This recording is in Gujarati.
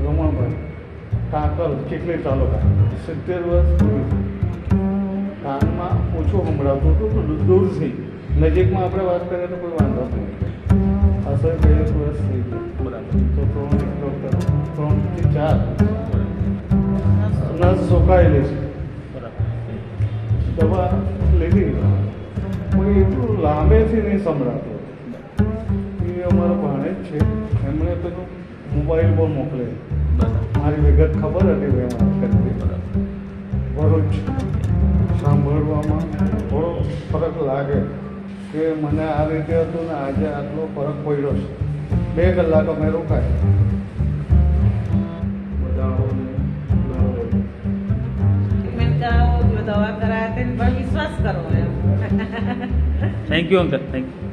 રમણભાઈ કાકલ ચીખલી તાલુકા 70 વર્ષ કાનમાં ઓછું સંભળાતું હતું તો દૂરથી નજીકમાં આપણે વાત કરીએ તો કોઈ વાંધો નહીં. આશરે 2 વર્ષ થઈ ગયા. બરાબર. તો 3 થી 4 નસ સુકાયેલી છે. બરાબર. દવા લીધી પણ એટલું લાંબેથી નહીં સંભળાતું. એ અમારા ભાણે જ છે, એમણે પેલું મોબાઈલ પર મોકલે. મારી વિગત ખબર હતી ભાઈ વાત કરતી. ભરૂચ સાંભળવામાં થોડો ફરક લાગે કે મને આ રીતે હતું ને આજે આટલો ફરક પડ્યો છે. 2 કલાક અમે રોકાય દવા કરાયા તેને પર વિશ્વાસ કરો એમ. Thank you uncle, thank you.